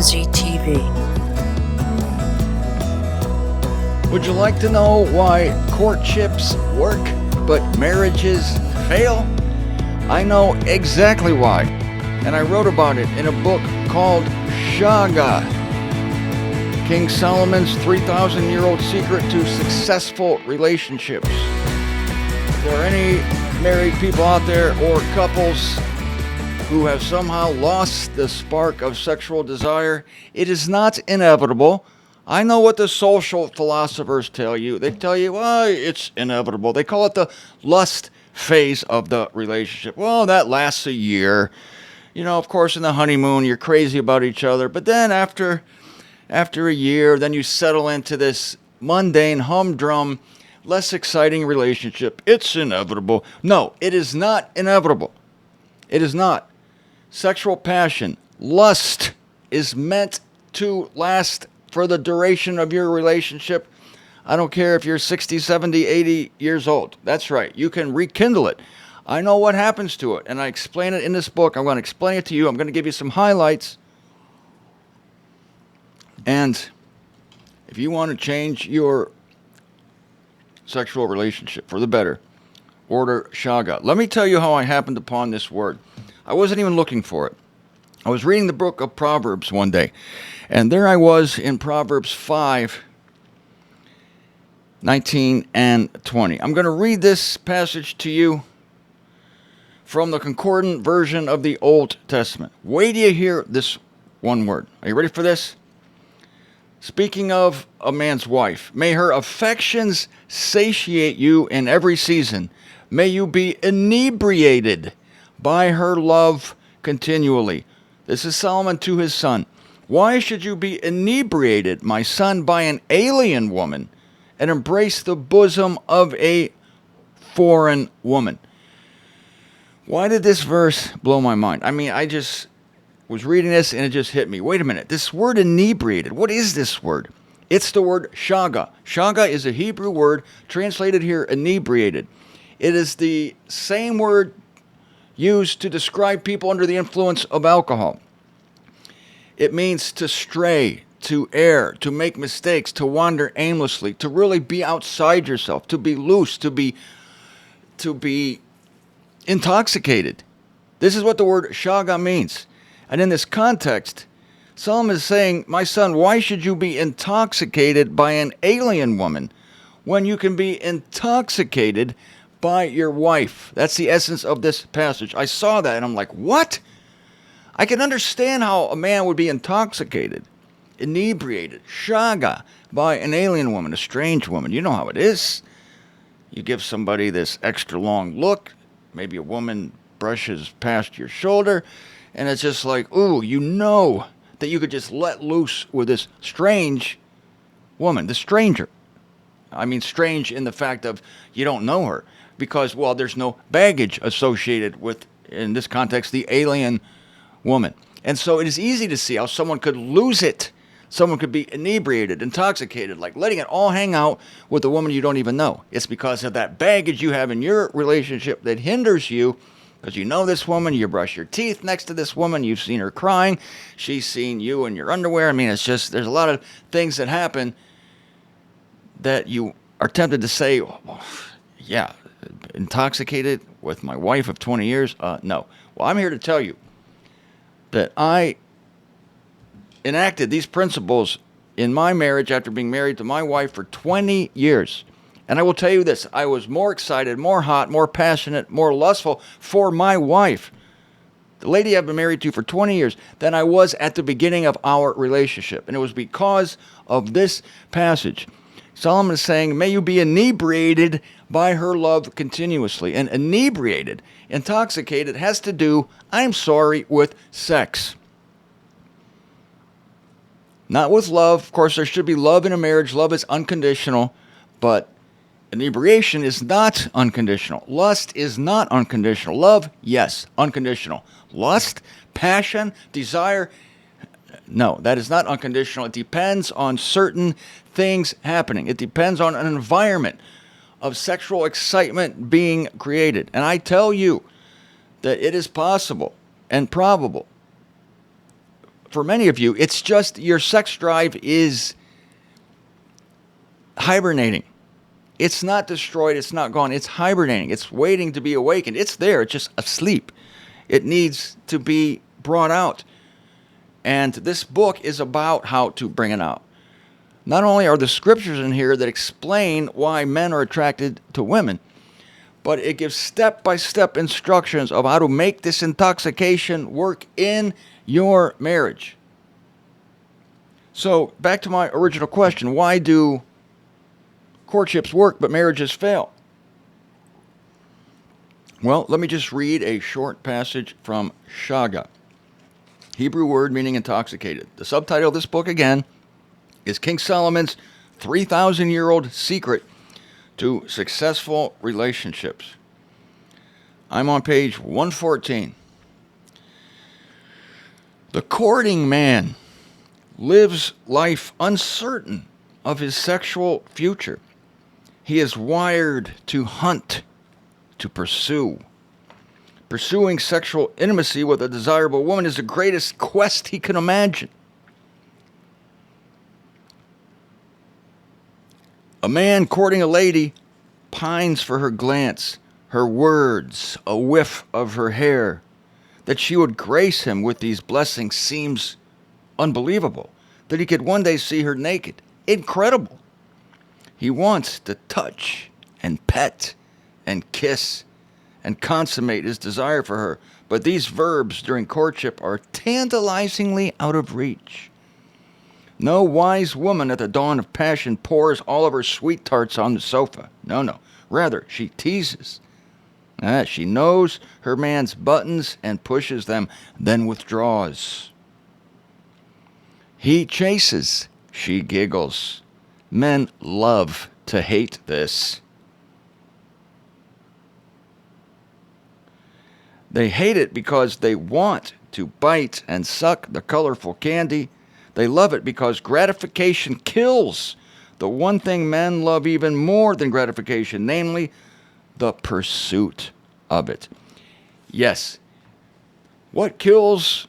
MZTV. Would you like to know why courtships work but marriages fail? I know exactly why, and I wrote about it in a book called Shagah, King Solomon's 3,000-year-old secret to successful relationships. If there are any married people out there or couples who have somehow lost the spark of sexual desire, it is not inevitable. I know what the social philosophers tell you. They tell you, well, it's inevitable. They call it the lust phase of the relationship. Well, that lasts a year. You know, of course, in the honeymoon, you're crazy about each other. But then after a year, then you settle into this mundane, humdrum, less exciting relationship. It's inevitable. No, it is not inevitable. It is not. Sexual passion, lust, is meant to last for the duration of your relationship. I don't care if you're 60, 70, 80 years old. That's right. You can rekindle it. I know what happens to it, and I explain it in this book. I'm going to explain it to you. I'm going to give you some highlights. And if you want to change your sexual relationship for the better, order Shagah. Let me tell you how I happened upon this word. I wasn't even looking for it. I was reading the book of Proverbs one day, and there I was in Proverbs 5, 19 and 20. I'm going to read this passage to you from the concordant version of the Old Testament. Wait till you hear this one word. Are you ready for this? Speaking of a man's wife, may her affections satiate you in every season. May you be inebriated by her love continually. This is Solomon to his son. Why should you be inebriated, my son, by an alien woman and embrace the bosom of a foreign woman? Why did this verse blow my mind? I mean, I just was reading this and it just hit me. Wait a minute. This word inebriated, what is this word? It's the word shaga. Shaga is a Hebrew word translated here inebriated. It is the same word used to describe people under the influence of alcohol. It means to stray, to err, to make mistakes, to wander aimlessly, to really be outside yourself, to be loose, to be intoxicated. This is what the word shaga means. And in this context, Solomon is saying, my son, why should you be intoxicated by an alien woman when you can be intoxicated by your wife? That's the essence of this passage. I saw that and I'm like, what? I can understand how a man would be intoxicated, inebriated, shaga, by an alien woman, a strange woman. You know how it is. You give somebody this extra long look. Maybe a woman brushes past your shoulder, and it's just like, ooh, you know that you could just let loose with this strange woman, the stranger. I mean, strange in the fact of you don't know her. Because, well, there's no baggage associated with, in this context, the alien woman. And so it is easy to see how someone could lose it. Someone could be inebriated, intoxicated, like letting it all hang out with a woman you don't even know. It's because of that baggage you have in your relationship that hinders you, because you know this woman, you brush your teeth next to this woman, you've seen her crying, she's seen you in your underwear. I mean, it's just, there's a lot of things that happen that you are tempted to say, well, yeah, intoxicated with my wife of 20 years? No. Well, I'm here to tell you that I enacted these principles in my marriage after being married to my wife for 20 years. And I will tell you this, I was more excited, more hot, more passionate, more lustful for my wife, the lady I've been married to for 20 years, than I was at the beginning of our relationship. And it was because of this passage. Solomon is saying, may you be inebriated by her love continuously. And inebriated, intoxicated, has to do, I'm sorry, with sex. Not with love. Of course, there should be love in a marriage. Love is unconditional. But inebriation is not unconditional. Lust is not unconditional. Love, yes, unconditional. Lust, passion, desire, no, that is not unconditional. It depends on certain things happening. It depends on an environment of sexual excitement being created. And I tell you that it is possible and probable for many of you, it's just your sex drive is hibernating. It's not destroyed. It's not gone. It's hibernating. It's waiting to be awakened. It's there. It's just asleep. It needs to be brought out. And this book is about how to bring it out. Not only are the scriptures in here that explain why men are attracted to women, but it gives step-by-step instructions of how to make this intoxication work in your marriage. So, back to my original question. Why do courtships work but marriages fail? Well, let me just read a short passage from Shagah, Hebrew word meaning intoxicated. The subtitle of this book, again, is King Solomon's 3,000-year-old secret to successful relationships. I'm on page 114. The courting man lives life uncertain of his sexual future. He is wired to hunt, to pursue. Pursuing sexual intimacy with a desirable woman is the greatest quest he can imagine. A man courting a lady pines for her glance, her words, a whiff of her hair. That she would grace him with these blessings seems unbelievable. That he could one day see her naked. Incredible. He wants to touch and pet and kiss and consummate his desire for her. But these verbs during courtship are tantalizingly out of reach. No wise woman at the dawn of passion pours all of her sweet tarts on the sofa. No. Rather, she teases. She knows her man's buttons and pushes them, then withdraws. He chases. She giggles. Men love to hate this. They hate it because they want to bite and suck the colorful candy. They love it because gratification kills the one thing men love even more than gratification, namely the pursuit of it. Yes, what kills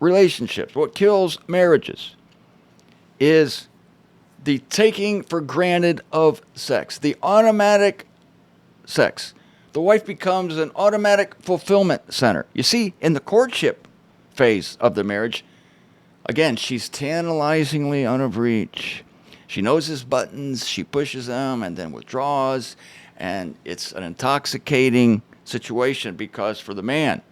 relationships, what kills marriages is the taking for granted of sex, the automatic sex. The wife becomes an automatic fulfillment center. You see, in the courtship phase of the marriage, again, she's tantalizingly out of reach. She knows his buttons, she pushes them and then withdraws, and it's an intoxicating situation because for the man,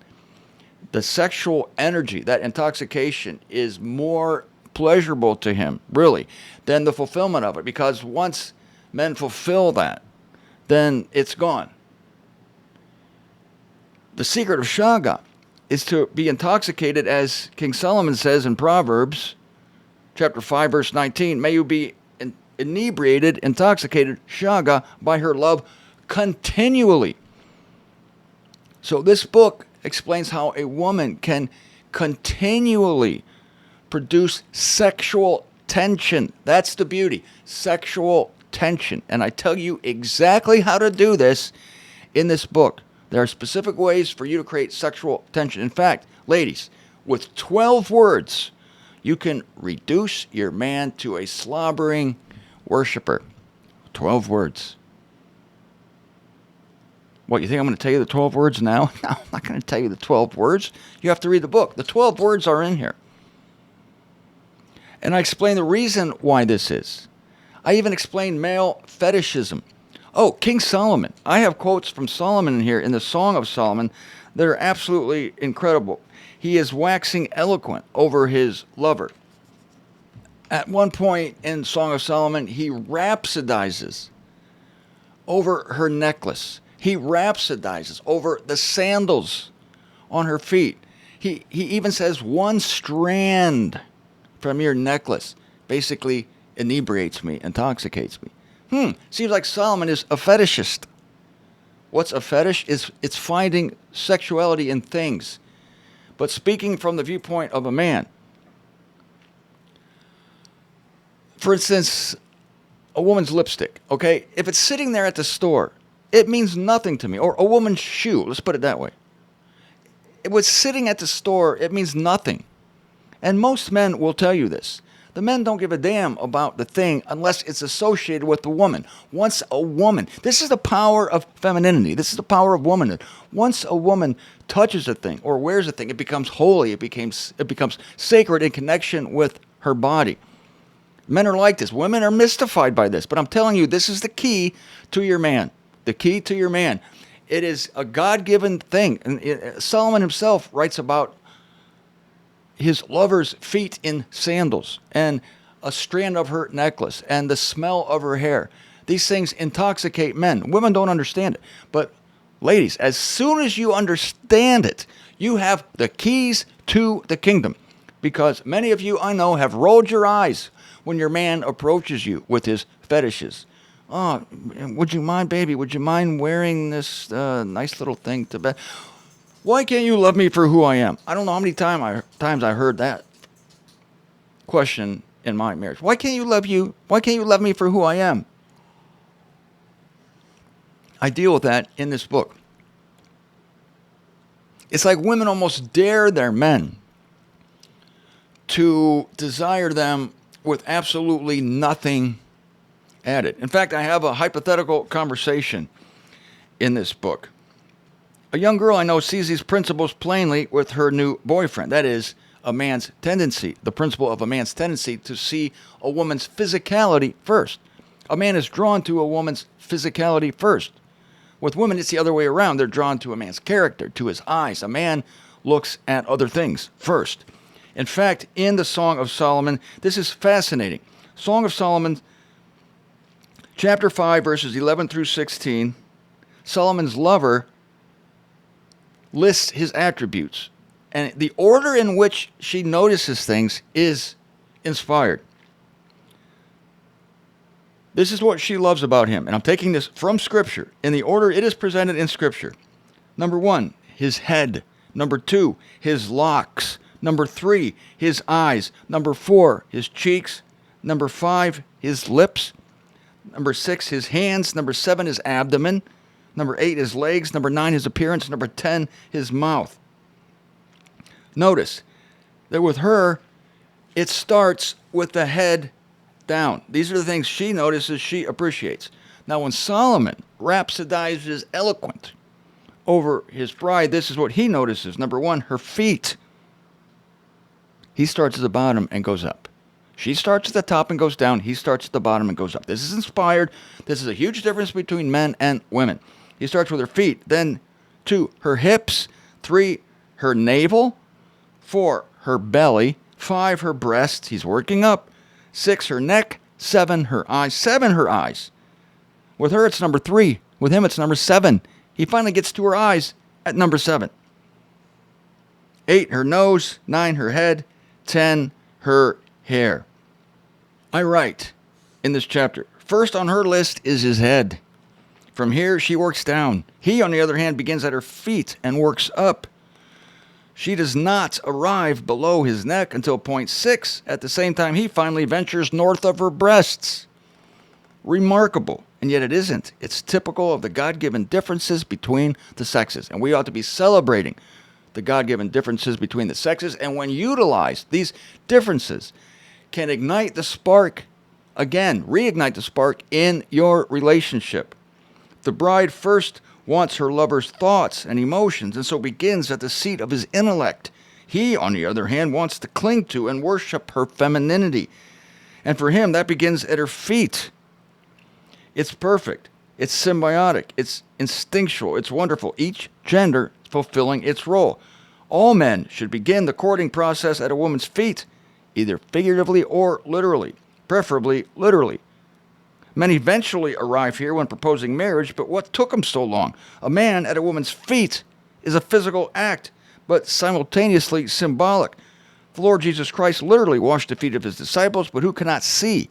the sexual energy, that intoxication is more pleasurable to him, really, than the fulfillment of it, because once men fulfill that, then it's gone. The secret of Shagah is to be intoxicated, as King Solomon says in Proverbs, chapter 5, verse 19, may you be inebriated, intoxicated, Shagah, by her love continually. So this book explains how a woman can continually produce sexual tension. That's the beauty, sexual tension. And I tell you exactly how to do this in this book. There are specific ways for you to create sexual tension. In fact, ladies, with 12 words, you can reduce your man to a slobbering worshiper. 12 words. What, you think I'm going to tell you the 12 words now? No, I'm not going to tell you the 12 words. You have to read the book. The 12 words are in here. And I explain the reason why this is. I even explain male fetishism. Oh, King Solomon. I have quotes from Solomon in here in the Song of Solomon that are absolutely incredible. He is waxing eloquent over his lover. At one point in Song of Solomon, he rhapsodizes over her necklace. He rhapsodizes over the sandals on her feet. He even says one strand from your necklace basically inebriates me, intoxicates me. Seems like Solomon is a fetishist. What's a fetish? It's finding sexuality in things. But speaking from the viewpoint of a man, for instance, a woman's lipstick, okay? If it's sitting there at the store, it means nothing to me. Or a woman's shoe, let's put it that way. If it's sitting at the store, it means nothing. And most men will tell you this. The men don't give a damn about the thing unless it's associated with the woman. Once a woman, this is the power of femininity. This is the power of womanhood. Once a woman touches a thing or wears a thing, it becomes holy. It becomes sacred in connection with her body. Men are like this. Women are mystified by this. But I'm telling you, this is the key to your man. The key to your man. It is a God-given thing. And Solomon himself writes about his lover's feet in sandals and a strand of her necklace and the smell of her hair. These things intoxicate men. Women don't understand it. But ladies, as soon as you understand it, you have the keys to the kingdom. Because many of you I know have rolled your eyes when your man approaches you with his fetishes. Oh, would you mind, baby? Would you mind wearing this nice little thing to bed? Why can't you love me for who I am? I don't know how many times I heard that question in my marriage. Why can't you love you? Why can't you love me for who I am? I deal with that in this book. It's like women almost dare their men to desire them with absolutely nothing added. In fact, I have a hypothetical conversation in this book. A young girl I know sees these principles plainly with her new boyfriend. That is a man's tendency, the principle of a man's tendency to see a woman's physicality first. A man is drawn to a woman's physicality first. With women, it's the other way around. They're drawn to a man's character, to his eyes. A man looks at other things first. In fact, in the Song of Solomon, this is fascinating. Song of Solomon, chapter 5, verses 11 through 16, Solomon's lover lists his attributes. And the order in which she notices things is inspired. This is what she loves about him. And I'm taking this from Scripture. In the order it is presented in Scripture. Number 1, his head. Number 2, his locks. Number 3, his eyes. Number 4, his cheeks. Number 5, his lips. Number 6, his hands. Number 7, his abdomen. Number 8, his legs. Number 9, his appearance. Number 10, his mouth. Notice that with her, it starts with the head down. These are the things she notices, she appreciates. Now, when Solomon rhapsodizes eloquent over his bride, this is what he notices. Number 1, her feet. He starts at the bottom and goes up. She starts at the top and goes down. He starts at the bottom and goes up. This is inspired. This is a huge difference between men and women. He starts with her feet. Then 2, her hips. 3, her navel. 4, her belly. 5, her breasts. He's working up. 6, her neck. 7, her eyes. 7, her eyes. With her, it's number 3. With him, it's number 7. He finally gets to her eyes at number 7. 8, her nose. 9, her head. 10, her hair. I write in this chapter, first on her list is his head. From here, she works down. He, on the other hand, begins at her feet and works up. She does not arrive below his neck until point 6. At the same time, he finally ventures north of her breasts. Remarkable. And yet it isn't. It's typical of the God-given differences between the sexes. And we ought to be celebrating the God-given differences between the sexes. And when utilized, these differences can ignite the spark again, reignite the spark in your relationship. The bride first wants her lover's thoughts and emotions, and so begins at the seat of his intellect. He, on the other hand, wants to cling to and worship her femininity. And for him, that begins at her feet. It's perfect. It's symbiotic. It's instinctual. It's wonderful. Each gender fulfilling its role. All men should begin the courting process at a woman's feet, either figuratively or literally, preferably literally. Men eventually arrive here when proposing marriage, but what took them so long? A man at a woman's feet is a physical act, but simultaneously symbolic. The Lord Jesus Christ literally washed the feet of his disciples, but who cannot see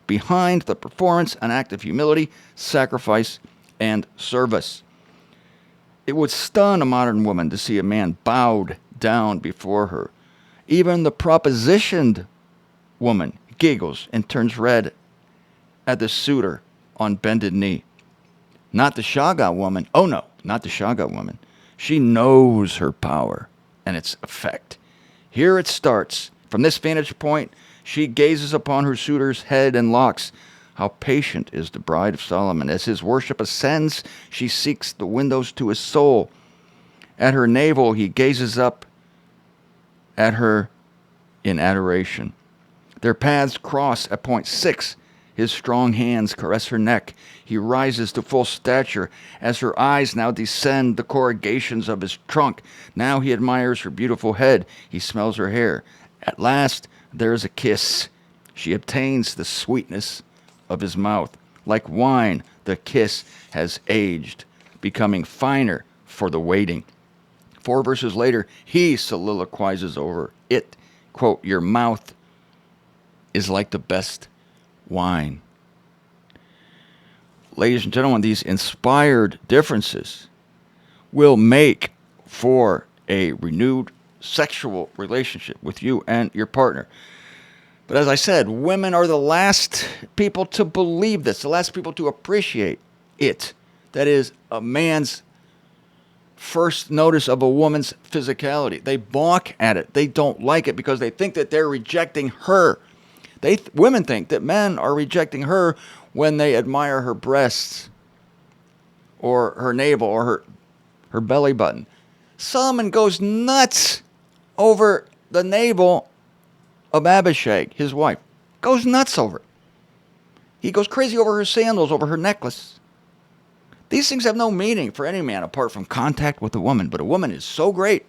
behind the performance an act of humility, sacrifice, and service? It would stun a modern woman to see a man bowed down before her. Even the propositioned woman giggles and turns red at the suitor on bended knee. Not the Shagah woman. Oh no, not the Shagah woman. She knows her power and its effect. Here it starts From this vantage point, she gazes upon her suitor's head and locks. How patient is the bride of Solomon. As his worship ascends, she seeks the windows to his soul. At her navel, he gazes up at her in adoration. Their paths cross at point 6. His strong hands caress her neck. He rises to full stature. As her eyes now descend the corrugations of his trunk, now he admires her beautiful head. He smells her hair. At last, there is a kiss. She obtains the sweetness of his mouth. Like wine, the kiss has aged, becoming finer for the waiting. 4 verses later, he soliloquizes over it. Quote, your mouth is like the best wine. Ladies and gentlemen, these inspired differences will make for a renewed sexual relationship with you and your partner. But as I said, women are the last people to believe this, the last people to appreciate it. That is a man's first notice of a woman's physicality. They balk at it. They don't like it because they think that they're rejecting her. Women think that men are rejecting her when they admire her breasts or her navel or her belly button. Solomon goes nuts over the navel of Abishag, his wife. Goes nuts over it. He goes crazy over her sandals, over her necklace. These things have no meaning for any man apart from contact with a woman. But a woman is so great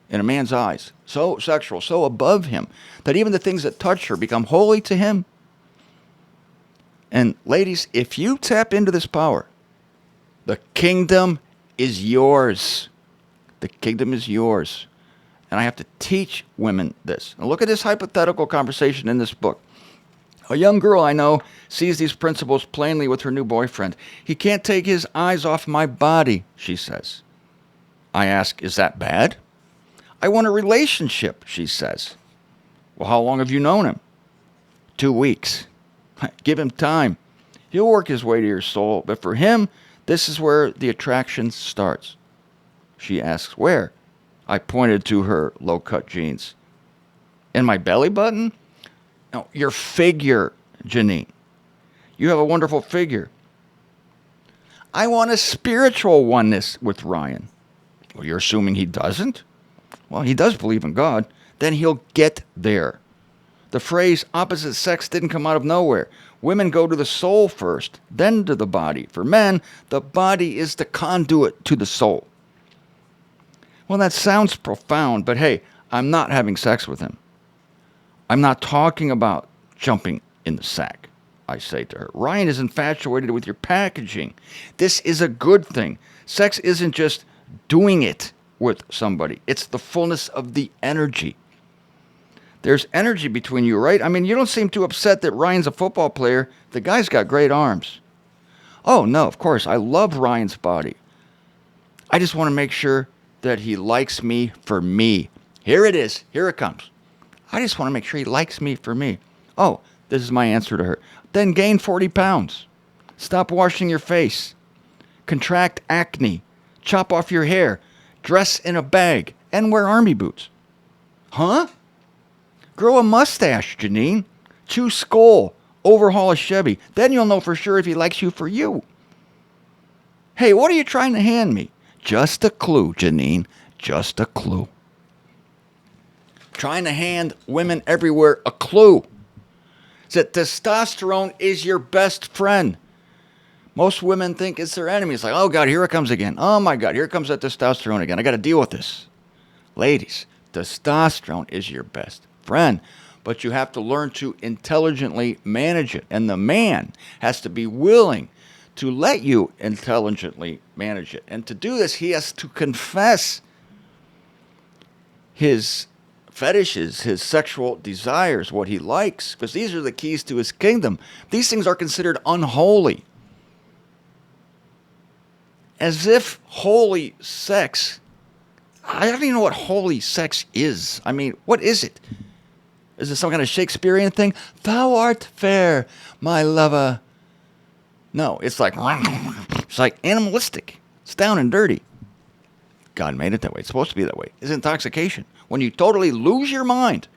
in a man's eyes, so sexual, so above him, that even the things that touch her become holy to him. And ladies, if you tap into this power, the kingdom is yours. The kingdom is yours. And I have to teach women this. Now look at this hypothetical conversation in this book. A young girl I know sees these principles plainly with her new boyfriend. He can't take his eyes off my body, she says. I ask, is that bad? I want a relationship, she says. Well, how long have you known him? 2 weeks. Give him time. He'll work his way to your soul, but for him, this is where the attraction starts. She asks, where? I pointed to her low-cut jeans. In my belly button? No, your figure, Janine. You have a wonderful figure. I want a spiritual oneness with Ryan. Well, you're assuming he doesn't? Well, he does believe in God. Then he'll get there. The phrase opposite sex didn't come out of nowhere. Women go to the soul first, then to the body. For men, the body is the conduit to the soul. Well, that sounds profound, but hey, I'm not having sex with him. I'm not talking about jumping in the sack, I say to her. Ryan is infatuated with your packaging. This is a good thing. Sex isn't just doing it with somebody. It's the fullness of the energy. There's energy between you, right? I mean, you don't seem too upset that Ryan's a football player. The guy's got great arms. Oh, no, of course. I love Ryan's body. I just want to make sure that he likes me for me. Here it is. Here it comes. I just want to make sure he likes me for me. Oh, this is my answer to her. Then gain 40 pounds. Stop washing your face. Contract acne. Chop off your hair. Dress in a bag. And wear army boots. Huh? Grow a mustache, Janine. Chew skull. Overhaul a Chevy. Then you'll know for sure if he likes you for you. Hey, what are you trying to hand me? Just a clue, Janine. Just a clue. Trying to hand women everywhere a clue. That testosterone is your best friend. Most women think it's their enemy. It's like, oh God, here it comes again. Oh my God, here comes that testosterone again. I got to deal with this. Ladies, testosterone is your best friend. But you have to learn to intelligently manage it. And the man has to be willing to let you intelligently manage it. And to do this, he has to confess his fetishes, his sexual desires, what he likes, because these are the keys to his kingdom. These things are considered unholy. As if holy sex, I don't even know what holy sex is. I mean, what is it? Is it some kind of Shakespearean thing? Thou art fair, my lover. No, it's like animalistic. It's down and dirty. God made it that way. It's supposed to be that way. It's intoxication. When you totally lose your mind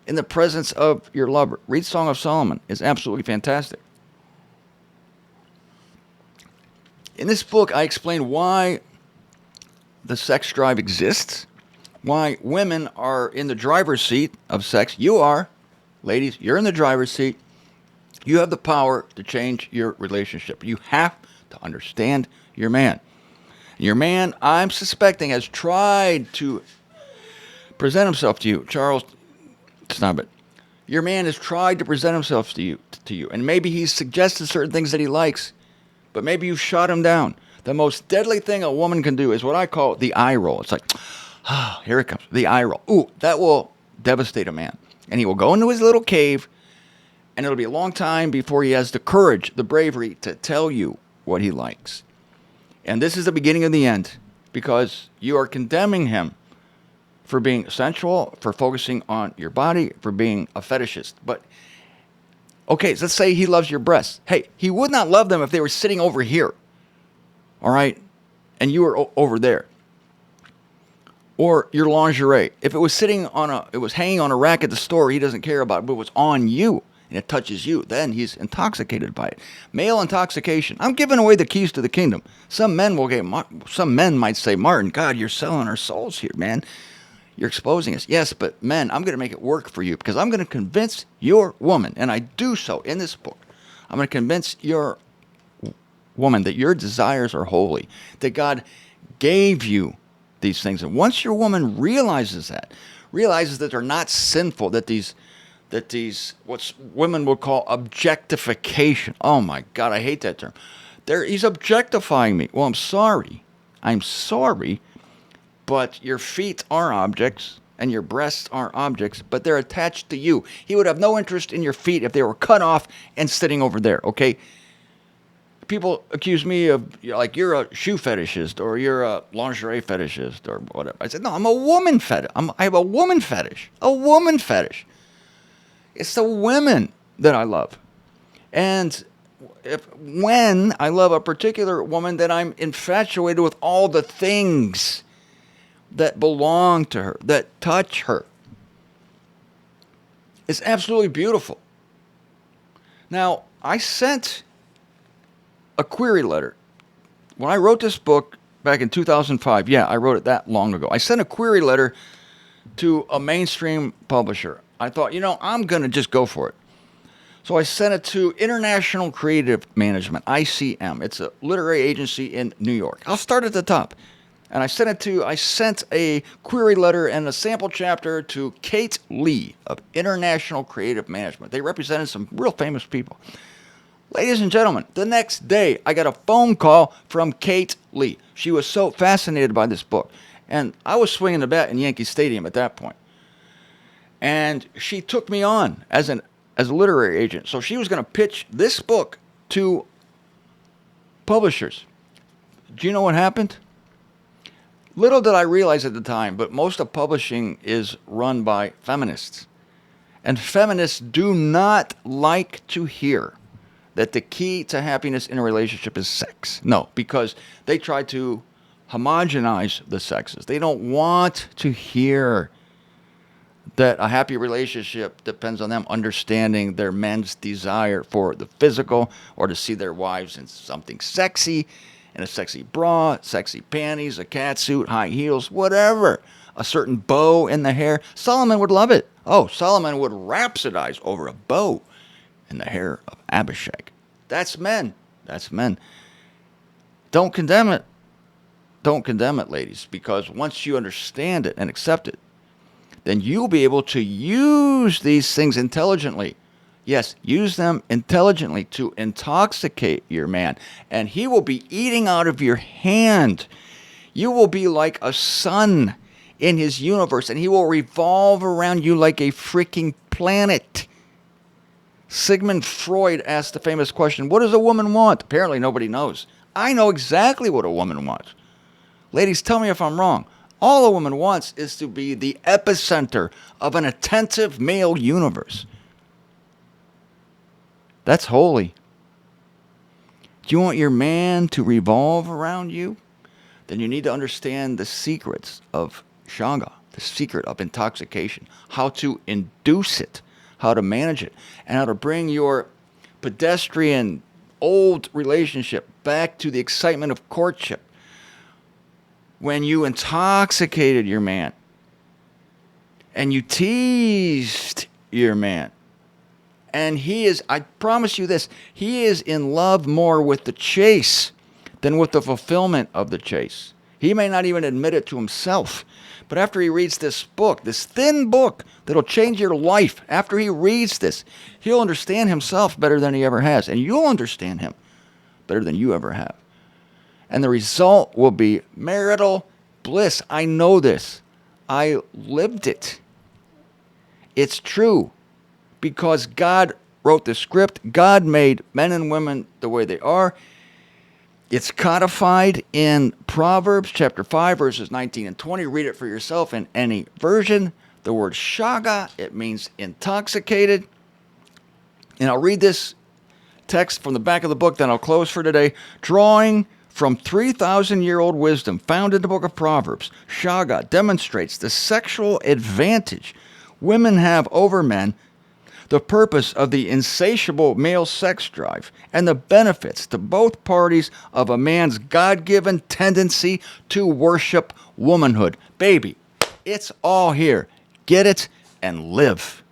in the presence of your lover. Read Song of Solomon. It's absolutely fantastic. In this book, I explain why the sex drive exists, why women are in the driver's seat of sex. You are, ladies, you're in the driver's seat. You have the power to change your relationship. You have to understand your man. Your man, I'm suspecting, has tried to present himself to you. Charles, stop it. Your man has tried to present himself to you, and maybe he's suggested certain things that he likes, but maybe you've shot him down. The most deadly thing a woman can do is what I call the eye roll. It's like, ah, here it comes, the eye roll. Ooh, that will devastate a man. And he will go into his little cave, and it'll be a long time before he has the courage, the bravery to tell you what he likes. And this is the beginning of the end, because you are condemning him for being sensual, for focusing on your body, for being a fetishist. But, okay, so let's say he loves your breasts. Hey, he would not love them if they were sitting over here, all right, and you were over there. Or your lingerie. If it was hanging on a rack at the store, he doesn't care about it, but it was on you, and it touches you, then he's intoxicated by it. Male intoxication. I'm giving away the keys to the kingdom. Some men might say, Martin, God, you're selling our souls here, man. You're exposing us. Yes, but men, I'm going to make it work for you, because I'm going to convince your woman, and I do so in this book. I'm going to convince your woman that your desires are holy, that God gave you these things. And once your woman realizes that they're not sinful, that these what women would call objectification. Oh my God, I hate that term. He's objectifying me. Well, I'm sorry, but your feet are objects and your breasts are objects, but they're attached to you. He would have no interest in your feet if they were cut off and sitting over there, okay? People accuse me of, like, you're a shoe fetishist or you're a lingerie fetishist or whatever. I said, no, I'm a woman fetish. I have a woman fetish. A woman fetish. It's the women that I love. And when I love a particular woman, then I'm infatuated with all the things that belong to her, that touch her. It's absolutely beautiful. Now, I sent a query letter. When I wrote this book back in 2005, yeah, I wrote it that long ago. I sent a query letter to a mainstream publisher. I thought, I'm going to just go for it. So I sent it to International Creative Management, ICM. It's a literary agency in New York. I'll start at the top. And I sent a query letter and a sample chapter to Kate Lee of International Creative Management. They represented some real famous people. Ladies and gentlemen, the next day, I got a phone call from Kate Lee. She was so fascinated by this book. And I was swinging the bat in Yankee Stadium at that point. And she took me on as a literary agent. So she was going to pitch this book to publishers. Do you know what happened? Little did I realize at the time, but most of publishing is run by feminists. And feminists do not like to hear that the key to happiness in a relationship is sex. No, because they try to homogenize the sexes. They don't want to hear that a happy relationship depends on them understanding their men's desire for the physical, or to see their wives in something sexy, in a sexy bra, sexy panties, a catsuit, high heels, whatever. A certain bow in the hair. Solomon would love it. Oh, Solomon would rhapsodize over a bow in the hair of Abishag. That's men. That's men. Don't condemn it. Don't condemn it, ladies, because once you understand it and accept it, then you'll be able to use these things intelligently. Yes, use them intelligently to intoxicate your man, and he will be eating out of your hand. You will be like a sun in his universe, and he will revolve around you like a freaking planet. Sigmund Freud asked the famous question, what does a woman want? Apparently nobody knows. I know exactly what a woman wants. Ladies, tell me if I'm wrong. All a woman wants is to be the epicenter of an attentive male universe. That's holy. Do you want your man to revolve around you? Then you need to understand the secrets of Shagah, the secret of intoxication, how to induce it, how to manage it, and how to bring your pedestrian old relationship back to the excitement of courtship. When you intoxicated your man and you teased your man, and he is, I promise you this, he is in love more with the chase than with the fulfillment of the chase. He may not even admit it to himself. But after he reads this book, this thin book that'll change your life, after he reads this, he'll understand himself better than he ever has. And you'll understand him better than you ever have. And the result will be marital bliss. I know this. I lived it. It's true. Because God wrote the script. God made men and women the way they are. It's codified in Proverbs chapter 5, verses 19 and 20. Read it for yourself in any version. The word shaga, it means intoxicated. And I'll read this text from the back of the book, then I'll close for today. Drawing from 3,000-year-old wisdom found in the book of Proverbs, shaga demonstrates the sexual advantage women have over men, the purpose of the insatiable male sex drive, and the benefits to both parties of a man's God-given tendency to worship womanhood. Baby, it's all here. Get it and live.